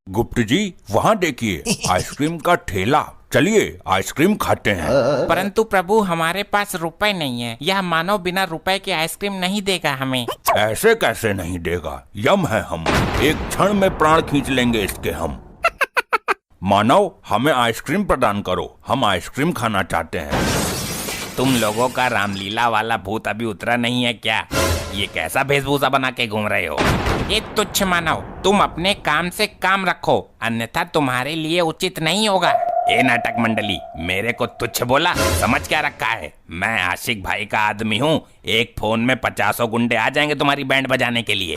गुप्त जी वहाँ देखिए आइसक्रीम का ठेला, चलिए आइसक्रीम खाते हैं। परंतु प्रभु हमारे पास रुपए नहीं है, यह मानव बिना रुपए के आइसक्रीम नहीं देगा हमें। ऐसे कैसे नहीं देगा, यम है हम, एक क्षण में प्राण खींच लेंगे इसके हम। मानव हमें आइसक्रीम प्रदान करो, हम आइसक्रीम खाना चाहते हैं। तुम लोगों का रामलीला वाला भूत अभी उतरा नहीं है क्या? ये कैसा वेशभूषा बना के घूम रहे हो? ये तुच्छ मानव, तुम अपने काम से काम रखो, अन्यथा तुम्हारे लिए उचित नहीं होगा। ए नाटक मंडली, मेरे को तुच्छ बोला, समझ क्या रखा है? मैं आशिक भाई का आदमी हूँ, एक फोन में 50 गुंडे आ जाएंगे तुम्हारी बैंड बजाने के लिए।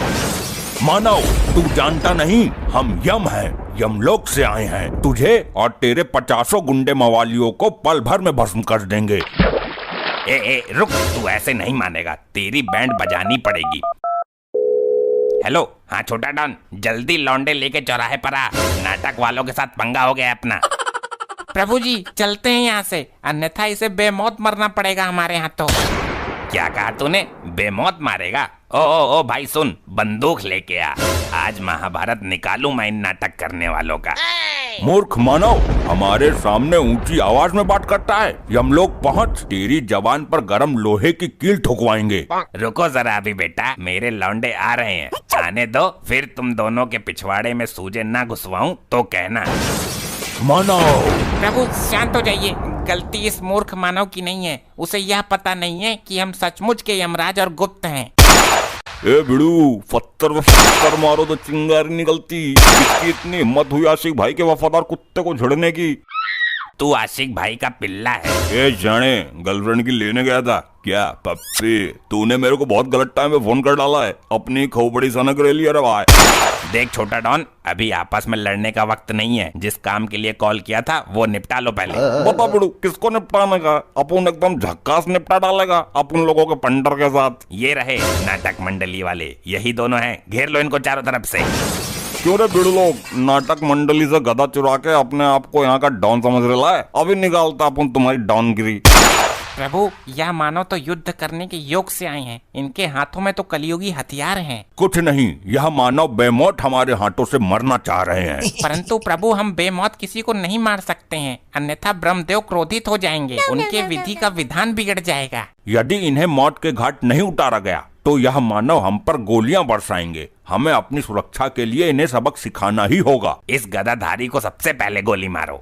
मानव तू जानता नहीं, हम यम हैं, यमलोक से आए हैं, तुझे और तेरे 50 गुंडे मवालियों को पल भर में भस्म कर देंगे। ए रुक, तू ऐसे नहीं मानेगा, तेरी बैंड बजानी पड़ेगी। हेलो, हाँ छोटा डॉन, जल्दी लौंडे लेके चौराहे पर आ, नाटक वालों के साथ पंगा हो गया अपना। प्रभु जी चलते हैं यहाँ से, अन्यथा इसे बेमौत मरना पड़ेगा हमारे हाथों। क्या कहा तूने? बेमौत मारेगा? ओ भाई सुन, बंदूक लेके आ, आज महाभारत निकालूं मैं इन नाटक करने वालों का। मूर्ख मानव, हमारे सामने ऊंची आवाज में बात करता है, यमलोक पहुंच, तेरी जबान पर गरम लोहे की कील ठुकवाएंगे। रुको जरा अभी बेटा, मेरे लौंडे आ रहे हैं, आने दो, फिर तुम दोनों के पिछवाड़े में सूजे ना घुसवाऊं तो कहना। मानव प्रभु शांत हो जाइए, गलती इस मूर्ख मानव की नहीं है, उसे यह पता नहीं है कि हम सचमुच के यमराज और गुप्त हैं। ए बिड़ू, पत्थर मारो तो चिंगारी निकलती, इसकी इतनी हिम्मत हुई आशिक भाई के वफादार कुत्ते को झड़ने की? तू आशिक भाई का पिल्ला है। ए जाने, गर्लफ्रेंड की लेने गया था क्या? पप्पी, तूने मेरे को बहुत गलत टाइम में फोन कर डाला है, अपनी खोपड़ी सनक रही है रे भाई। देख छोटा डॉन, अभी आपस में लड़ने का वक्त नहीं है, जिस काम के लिए कॉल किया था वो निपटा लो पहले। बता बिड़ू, किसको निपटाने का? अपन एकदम झक्कास निपटा डालेगा अपन लोगों के पंडर के साथ। ये रहे नाटक मंडली वाले, यही दोनों हैं, घेर लो इनको चारों तरफ से। क्यों रे बिड़ू लोग, नाटक मंडली से गधा चुरा के अपने आप को यहाँ का डॉन समझ रहा है? अभी निकालता अपन तुम्हारी डॉनगिरी। प्रभु यह मानव तो युद्ध करने के योग से आए हैं, इनके हाथों में तो कलियुगी हथियार हैं। कुछ नहीं, यह मानव बेमौत हमारे हाथों से मरना चाह रहे हैं। परंतु प्रभु हम बेमौत किसी को नहीं मार सकते हैं, अन्यथा ब्रह्मदेव क्रोधित हो जाएंगे, उनके विधि का विधान बिगड़ जाएगा। यदि इन्हें मौत के घाट नहीं उतारा गया तो यह मानव हम पर गोलियां बरसाएंगे, हमें अपनी सुरक्षा के लिए इन्हें सबक सिखाना ही होगा। इस गदाधारी को सबसे पहले गोली मारो।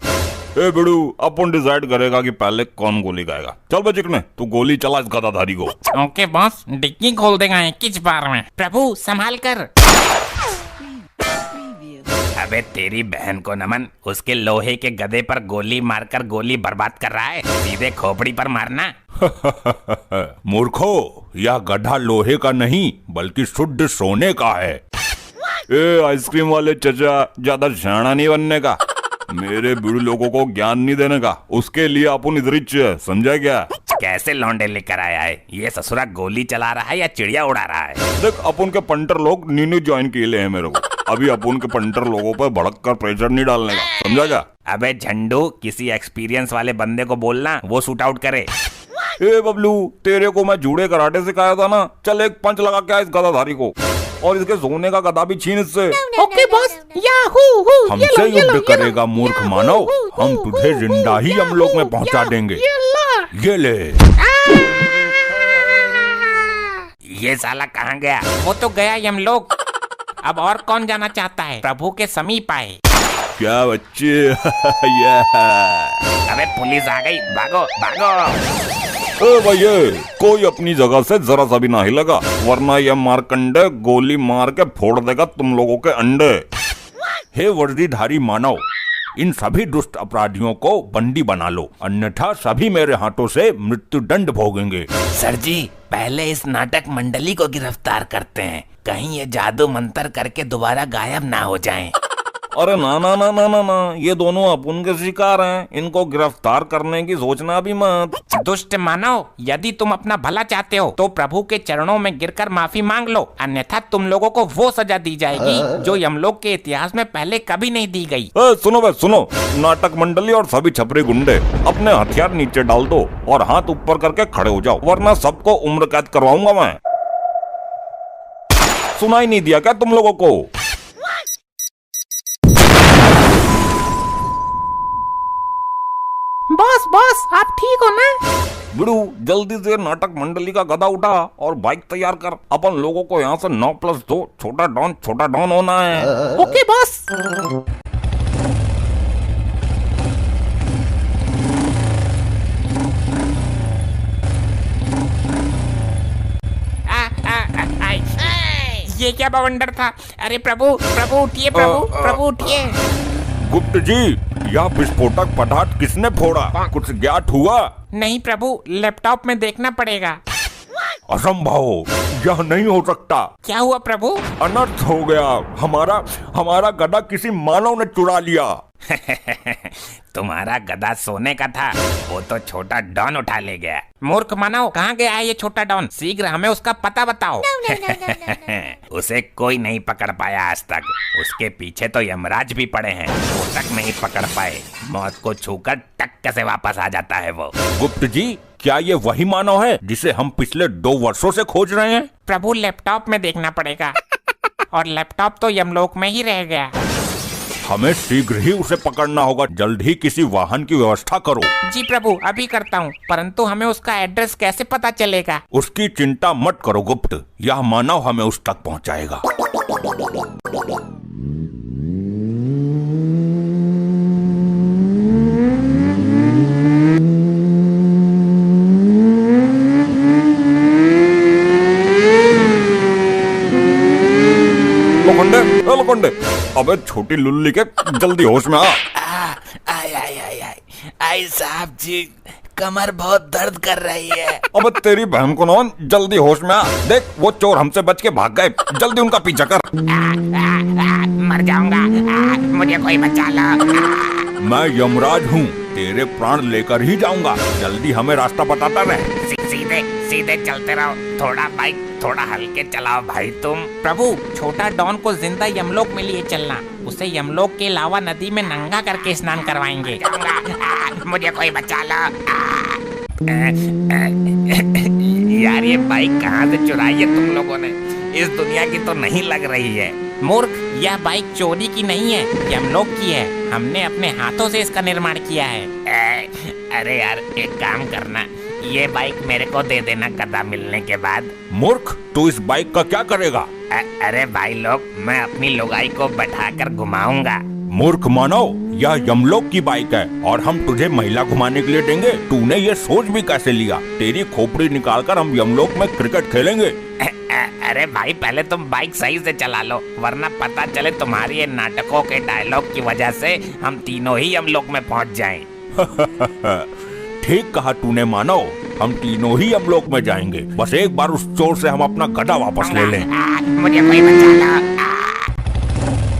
ए बिड़ू, अपन डिसाइड करेगा कि पहले कौन गोली खाएगा। चल बे चिकने, तू गोली चला इस गदाधारी को। ओके बॉस, डिक्की खोल देगा किस बार में। प्रभु संभाल कर। अबे तेरी बहन को नमन, उसके लोहे के गदे पर गोली मारकर गोली बर्बाद कर रहा है, सीधे खोपड़ी पर मारना। मूर्खो, यह गधा लोहे का नहीं बल्कि शुद्ध सोने का है। ए आइसक्रीम वाले चचा, ज्यादा शाना नहीं बनने का, मेरे बिड़ू लोगों को ज्ञान नहीं देने का, उसके लिए अपन इधर समझा क्या? कैसे लौंडे लेकर आया है ये? ससुरा गोली चला रहा है या चिड़िया उड़ा रहा है? देख, अपन के पंटर लोग नीनू ज्वाइन किए हैं मेरे को, अभी अपन के पंटर लोगों पर भड़क कर प्रेशर नहीं डालने का, समझा क्या? अबे झंडू, किसी एक्सपीरियंस वाले बंदे को बोलना, वो शूट आउट करे। ए बबलू, तेरे को मैं जूड़े कराटे सिखाया था ना, चल एक पंच लगा क्या इस गदाधारी को, और इसके सोने का गदा भी छीन इससे। ओके बॉस, याहू, हमसे युद्ध करेगा मूर्ख मानव, हम तुझे जिंदा ही यमलोक में पहुंचा देंगे। ये ले। ये साला कहाँ गया? वो तो गया यमलोक, अब और कौन जाना चाहता है? प्रभु के समीप आए। क्या बच्चे? अबे पुलिस आ गई, भागो भागो। ओ भैया, कोई अपनी जगह से जरा सा भी ना हिलेगा, वरना यह मारकंडे गोली मार के फोड़ देगा तुम लोगों के अंडे। हे वर्दीधारी मानव, इन सभी दुष्ट अपराधियों को बंदी बना लो, अन्यथा सभी मेरे हाथों से मृत्यु दंड भोगेंगे। सर जी, पहले इस नाटक मंडली को गिरफ्तार करते हैं, कहीं ये जादू मंत्र करके दोबारा गायब ना हो जाएं। अरे ना ना ना ना ना ना, ये दोनों अपन के शिकार हैं, इनको गिरफ्तार करने की सोचना भी मत। दुष्ट मानव, यदि तुम अपना भला चाहते हो तो प्रभु के चरणों में गिरकर माफी मांग लो, अन्यथा तुम लोगों को वो सजा दी जाएगी जो यमलोक के इतिहास में पहले कभी नहीं दी गई। सुनो बे सुनो, नाटक मंडली और सभी छपरी गुंडे, अपने हथियार नीचे डाल दो और हाथ ऊपर करके खड़े हो जाओ, वरना सबको उम्र कैद करवाऊंगा मैं। सुनाई नहीं दिया क्या तुम लोगों को? बॉस आप ठीक हो ना? बिड़ू जल्दी से नाटक मंडली का गदा उठा और बाइक तैयार कर। अपन लोगों को यहाँ से 9+2 छोटा डॉन होना है। Okay boss. ये क्या बवंडर था? अरे प्रभु प्रभु उठिए, प्रभु उठिए। गुप्त जी, यह विस्फोटक पदार्थ किसने फोड़ा? कुछ ज्ञात हुआ? नहीं प्रभु, लैपटॉप में देखना पड़ेगा। असंभव, यह नहीं हो सकता। क्या हुआ प्रभु? अनर्थ हो गया। हमारा गधा किसी मानव ने चुरा लिया। तुम्हारा गधा सोने का था, वो तो छोटा डॉन उठा ले गया। मूर्ख मानव, कहाँ गया है ये छोटा डॉन? शीघ्र हमें उसका पता बताओ। उसे कोई नहीं पकड़ पाया आज तक। उसके पीछे तो यमराज भी पड़े हैं, वो तक नहीं पकड़ पाए। मौत को छूकर टक्क से वापस आ जाता है वो। गुप्त जी, क्या ये वही मानव है जिसे हम पिछले 2 वर्षों से खोज रहे हैं? प्रभु लैपटॉप में देखना पड़ेगा। और लैपटॉप तो यमलोक में ही रह गया। हमें शीघ्र ही उसे पकड़ना होगा। जल्द ही किसी वाहन की व्यवस्था करो। जी प्रभु, अभी करता हूँ, परंतु हमें उसका एड्रेस कैसे पता चलेगा? उसकी चिंता मत करो गुप्त, यह मानव हमें उस तक पहुँचाएगा। लोखंडे, अबे छोटी लुल्ली के, जल्दी होश में आ। आई साहब जी, कमर बहुत दर्द कर रही है। अबे तेरी बहन को नौन, जल्दी होश में आ। देख वो चोर हमसे बच के भाग गए, जल्दी उनका पीछा कर। मर जाऊंगा, मुझे कोई बचा लो। मैं यमराज हूँ, तेरे प्राण लेकर ही जाऊंगा। जल्दी हमें रास्ता बताता रहे। सीधे चलते रहो। थोड़ा बाइक थोड़ा हल्के चलाओ भाई तुम। प्रभु, छोटा डॉन को जिंदा यमलोक में लिए चलना। उसे यमलोक के अलावा नदी में नंगा करके स्नान करवाएंगे। मुझे कोई बचा लो। यार ये बाइक कहाँ से चुराई है तुम लोगों ने? इस दुनिया की तो नहीं लग रही है। मूर्ख, यह बाइक चोरी की नहीं है, यमलोक की है। हमने अपने हाथों से इसका निर्माण किया है। अरे यार, एक काम करना, ये बाइक मेरे को दे देना गधा मिलने के बाद। मूर्ख, तू इस बाइक का क्या करेगा? अरे भाई लोग, मैं अपनी लोगाई को बैठाकर घुमाऊंगा। मूर्ख मानव, यह यमलोक की बाइक है और हम तुझे महिला घुमाने के लिए देंगे। तूने ये सोच भी कैसे लिया? तेरी खोपड़ी निकालकर हम यमलोक में क्रिकेट खेलेंगे। अरे भाई, पहले तुम बाइक सही से चला लो, वरना पता चले तुम्हारी ये नाटकों के डायलॉग की वजह से हम तीनों ही यमलोक में पहुंच जाएं। ठीक कहा तूने मानव, हम तीनों ही यमलोक में जाएंगे। बस एक बार उस चोर से हम अपना गधा वापस ले लें। मुझे कोई बचा लो।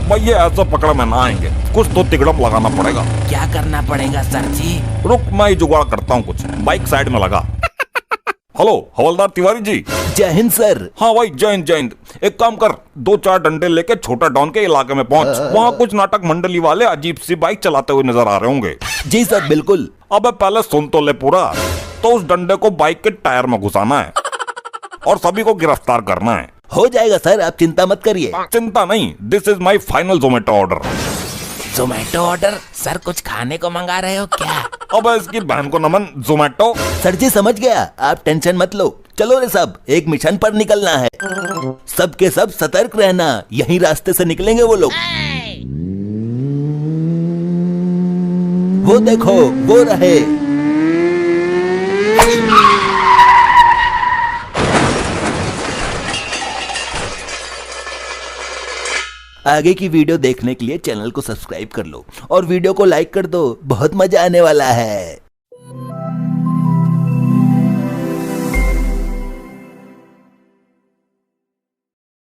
भैया ऐसा पकड़ में ना आएंगे, कुछ तो तिगड़म लगाना पड़ेगा। क्या करना पड़ेगा सर जी? रुक, मैं जुगाड़ करता हूँ कुछ। बाइक साइड में लगा। हेलो हवलदार तिवारी जी। जय हिंद सर। हाँ भाई, जय हिंद। एक काम कर, 2-4 डंडे लेके छोटा डॉन के इलाके में पहुंच। वहाँ कुछ नाटक मंडली वाले अजीब सी बाइक चलाते हुए नजर आ रहे होंगे। जी सर, बिल्कुल। अबे पहले सुन तो ले पूरा। तो उस डंडे को बाइक के टायर में घुसाना है और सभी को गिरफ्तार करना है। हो जाएगा सर, आप चिंता मत करिए। चिंता नहीं, this is my final Zomato order. Zomato order? Sir कुछ खाने को मंगा रहे हो क्या? अब इसकी बहन को नमन, जोमेटो। सर जी समझ गया, आप टेंशन मत लो। चलो रे सब, एक मिशन पर निकलना है। सबके सब सतर्क रहना, यही रास्ते से निकलेंगे वो लोग। वो देखो, वो रहे। आगे की वीडियो देखने के लिए चैनल को सब्सक्राइब कर लो और वीडियो को लाइक कर दो, बहुत मजा आने वाला है।